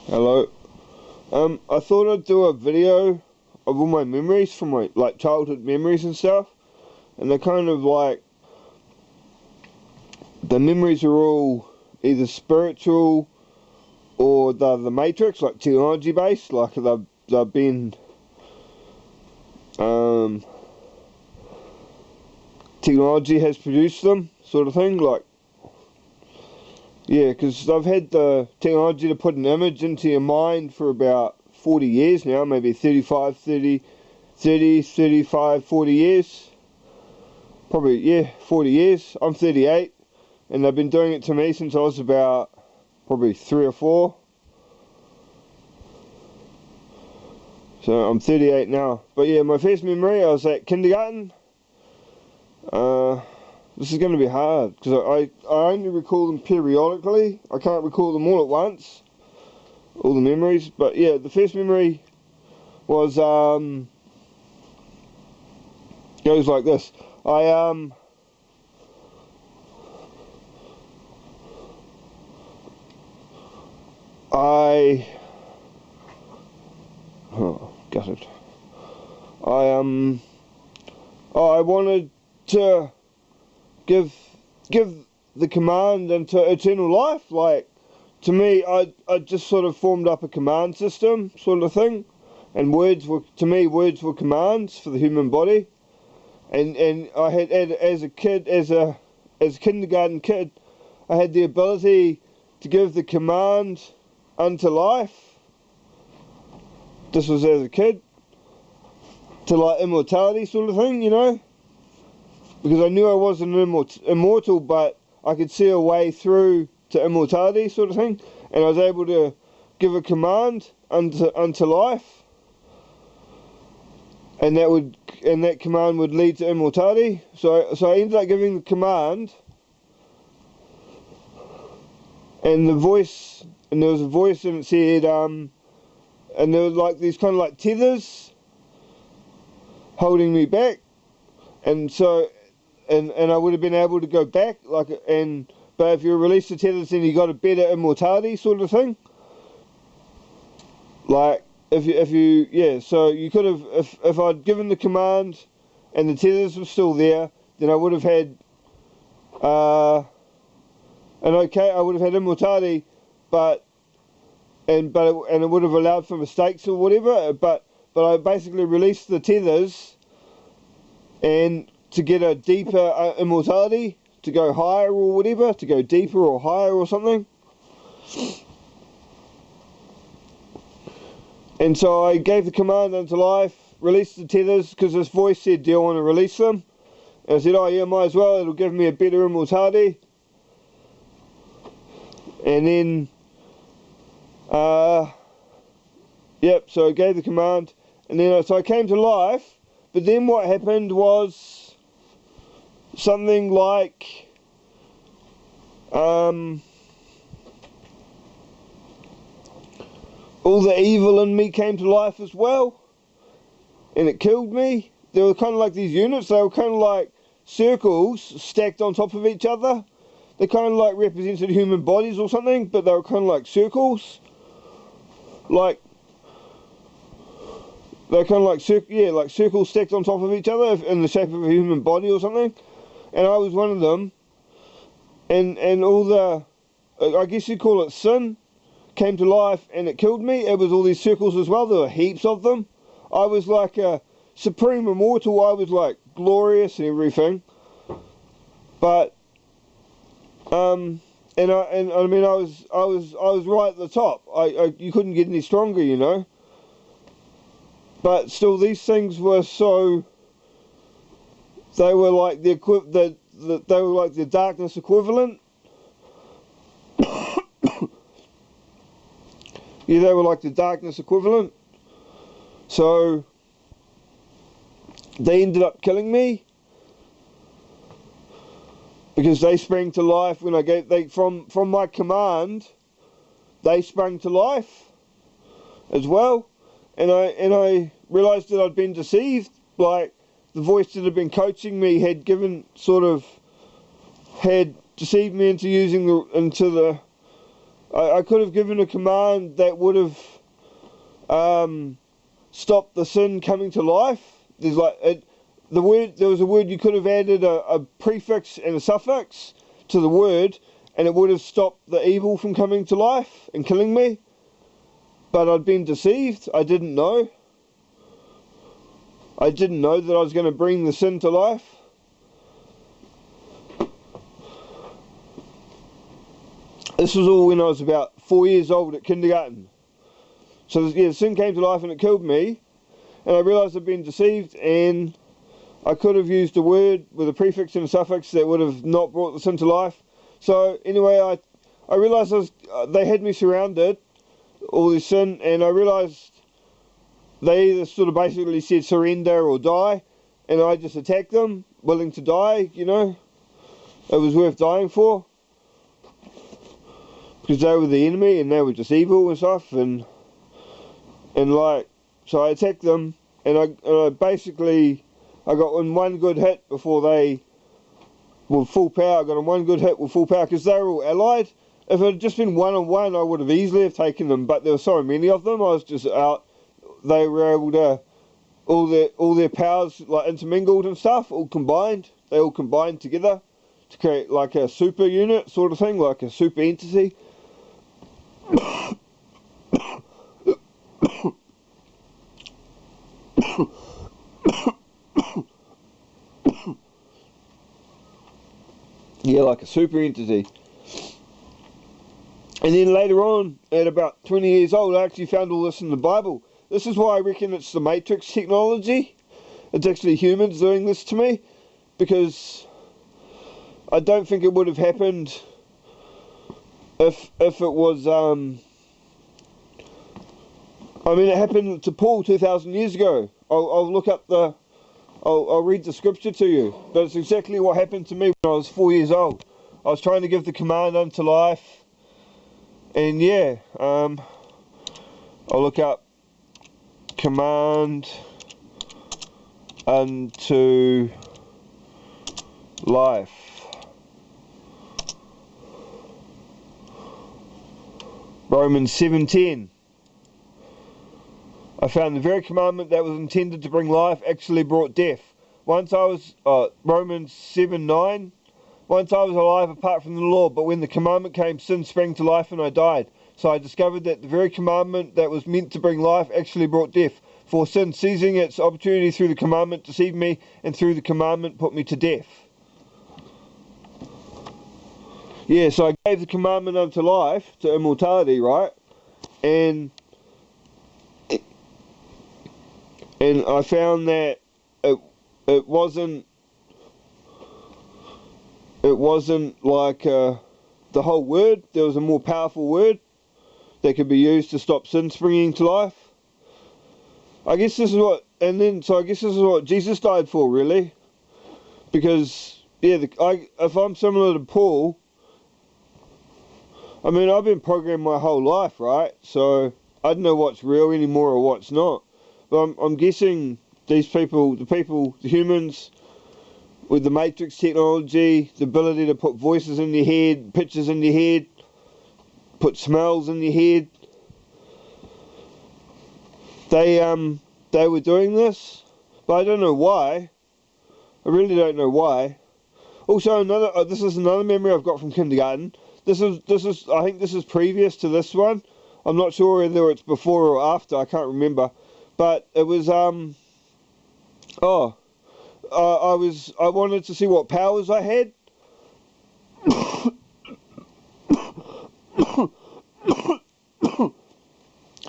Hello. I thought I'd do a video of all my memories from my childhood memories and stuff, and they're kind of like the memories are all either spiritual or they're the Matrix, like technology based, like they've been technology has produced them, sort of thing, like. Yeah, because I've had the technology to put an image into your mind for about 40 years now, maybe 35, 40 years. Probably, yeah, 40 years. I'm 38, and they've been doing it to me since I was about probably 3 or 4. So I'm 38 now. But yeah, my first memory, I was at kindergarten. This is going to be hard because I only recall them periodically. I can't recall them all at once, all the memories. But yeah, the first memory was goes like this. I oh, got it. I wanted to give the command into eternal life. Like, to me, I just sort of formed up a command system, sort of thing, and words were commands for the human body, and I had as a kid, as a kindergarten kid, I had the ability to give the command unto life. This was as a kid, to like immortality, sort of thing, you know. Because I knew I wasn't immortal, but I could see a way through to immortality, sort of thing, and I was able to give a command unto life, and that command would lead to immortality. So I ended up giving the command, and there was a voice, and it said, and there was like these kind of like tethers holding me back, and so. And I would have been able to go back, but if you release the tethers, then you got a better immortality, sort of thing. Like if you so you could have, if I'd given the command and the tethers were still there, then I would have had I would have had immortality, but it would have allowed for mistakes or whatever. But I basically released the tethers and to get a deeper immortality, to go higher or whatever, to go deeper or higher or something. And so I gave the command unto life, released the tethers, because this voice said, do you want to release them? And I said, oh yeah, might as well, it'll give me a better immortality. And then, yep, so I gave the command, and then so I came to life, but then what happened was something like all the evil in me came to life as well, and it killed me. They were kind of like these units. They were kind of like circles stacked on top of each other. They kind of like represented human bodies or something, but they were kind of like circles, like they're kind of like circles stacked on top of each other in the shape of a human body or something. And I was one of them, and all the, I guess you'd call it sin, came to life and it killed me. It was all these circles as well. There were heaps of them. I was like a supreme immortal. I was like glorious and everything. But I mean I was right at the top. You couldn't get any stronger, you know. But still, these things were so. They were like they were like the darkness equivalent. Yeah, they were like the darkness equivalent. So they ended up killing me because they sprang to life when from my command. They sprang to life as well, and I realised that I'd been deceived. Like, the voice that had been coaching me had deceived me into I could have given a command that would have stopped the sin coming to life. There's like there was a word, you could have added a prefix and a suffix to the word, and it would have stopped the evil from coming to life and killing me. But I'd been deceived. I didn't know. I didn't know that I was going to bring the sin to life. This was all when I was about 4 years old at kindergarten. So yeah, the sin came to life and it killed me. And I realised I'd been deceived, and I could have used a word with a prefix and a suffix that would have not brought the sin to life. So anyway, I realised they had me surrounded, all this sin, and I realised they either sort of basically said surrender or die, and I just attacked them, willing to die, you know. It was worth dying for, because they were the enemy and they were just evil and stuff, and like, so I attacked them, and I basically, I got in one good hit before they were full power. I got in one good hit with full power, because they were all allied. If it had just been one-on-one, I would have easily have taken them, but there were so many of them, I was just out. They were able to, all their powers like intermingled and stuff, all combined. They all combined together to create like a super unit sort of thing, like a super entity. Yeah, like a super entity. And then later on, at about 20 years old, I actually found all this in the Bible. This is why I reckon it's the Matrix technology. It's actually humans doing this to me, because I don't think it would have happened if it was, I mean, it happened to Paul 2,000 years ago. I'll look up I'll read the scripture to you. But it's exactly what happened to me when I was 4 years old. I was trying to give the command unto life. And yeah, I'll look up command unto life. Romans 7:10. I found the very commandment that was intended to bring life actually brought death. Once I was, Romans 7:9. Once I was alive apart from the law, but when the commandment came, sin sprang to life and I died. So I discovered that the very commandment that was meant to bring life actually brought death. For sin, seizing its opportunity through the commandment, deceived me, and through the commandment put me to death. Yeah, so I gave the commandment unto life, to immortality, right? And I found that it wasn't like the whole word. There was a more powerful word that could be used to stop sin springing to life. I guess this is what, I guess this is what Jesus died for, really. Because, yeah, if I'm similar to Paul, I mean, I've been programmed my whole life, right? So I don't know what's real anymore or what's not. But I'm guessing these people, the humans, with the Matrix technology, the ability to put voices in your head, pictures in your head, put smells in your head, they were doing this, but I don't know why. I really don't know why. Also, this is another memory I've got from kindergarten. This is I think this is previous to this one. I'm not sure whether it's before or after. I can't remember, but it was I wanted to see what powers I had.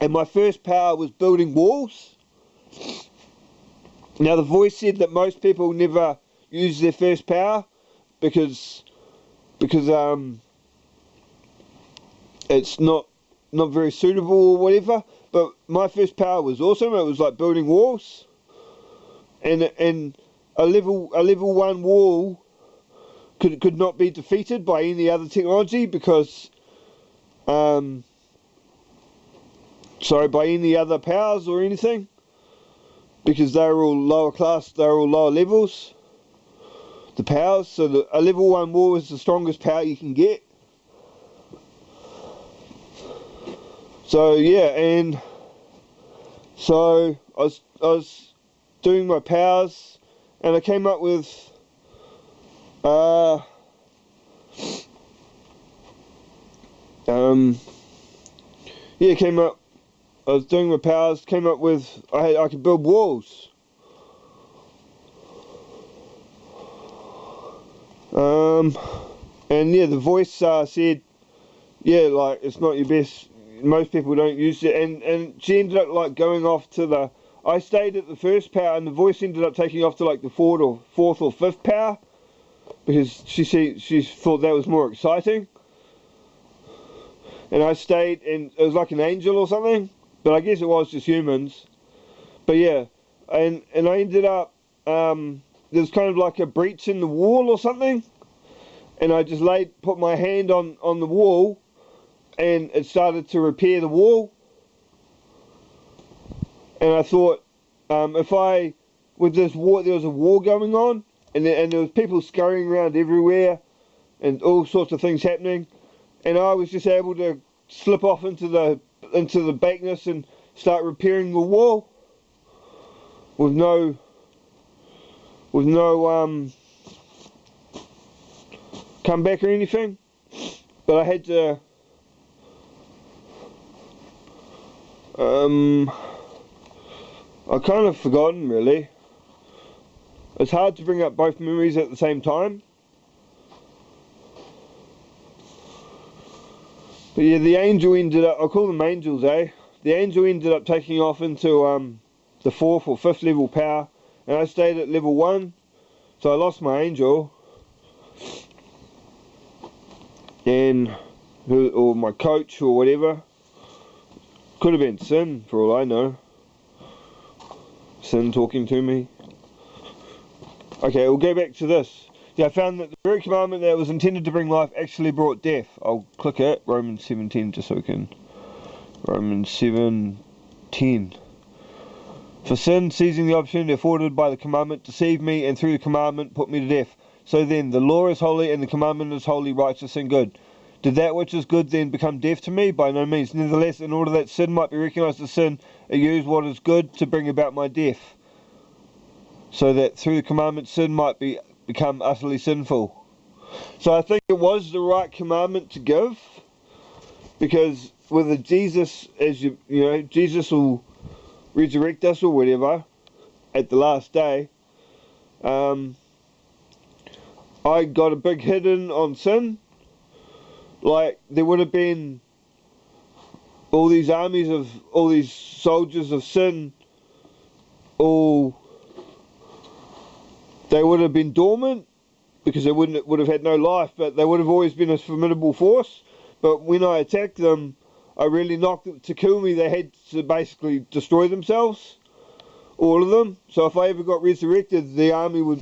And my first power was building walls. Now the voice said that most people never use their first power because it's not very suitable or whatever. But my first power was awesome. It was like building walls. And a level 1 wall could not be defeated by any other technology because by any other powers or anything, because they were all lower class, they were all lower levels, the powers. So a level 1 wall is the strongest power you can get. So yeah, and so I was doing my powers, and I came up with yeah, came up. I was doing my powers, came up with I could build walls. And yeah, the voice said, yeah, like it's not your best. Most people don't use it, and she ended up like going off to the. I stayed at the first power, and the voice ended up taking off to like the fourth or fifth power, because she thought that was more exciting. And I stayed, and it was like an angel or something, but I guess it was just humans. But yeah, and I ended up there's kind of like a breach in the wall or something, and I just put my hand on the wall, and it started to repair the wall. And I thought, if I, with this war, there was a war going on, and there was people scurrying around everywhere, and all sorts of things happening, and I was just able to slip off into the backness and start repairing the wall with no comeback or anything. But I had to I kind of forgotten, really. It's hard to bring up both memories at the same time. But yeah, the angel ended up, I call them angels, eh? The angel ended up taking off into the 4th or 5th level power, and I stayed at level 1, so I lost my angel. Or my coach or whatever. Could have been Sin, for all I know. Sin talking to me. Okay, we'll go back to this. Yeah, I found that the very commandment that was intended to bring life actually brought death. I'll click it, Romans 7:10, just so we can. Romans 7:10. For sin, seizing the opportunity afforded by the commandment, deceived me, and through the commandment put me to death. So then, the law is holy, and the commandment is holy, righteous, and good. Did that which is good then become death to me? By no means. Nevertheless, in order that sin might be recognized as sin, it used what is good to bring about my death, so that through the commandment sin might become utterly sinful. So I think it was the right commandment to give, because with a Jesus, as you know, Jesus will resurrect us or whatever at the last day. I got a big hit in on sin. Like, there would have been all these armies of, all these soldiers of sin, they would have been dormant, because they would have had no life, but they would have always been a formidable force. But when I attacked them, I really knocked them. To kill me, they had to basically destroy themselves, all of them. So if I ever got resurrected, the army would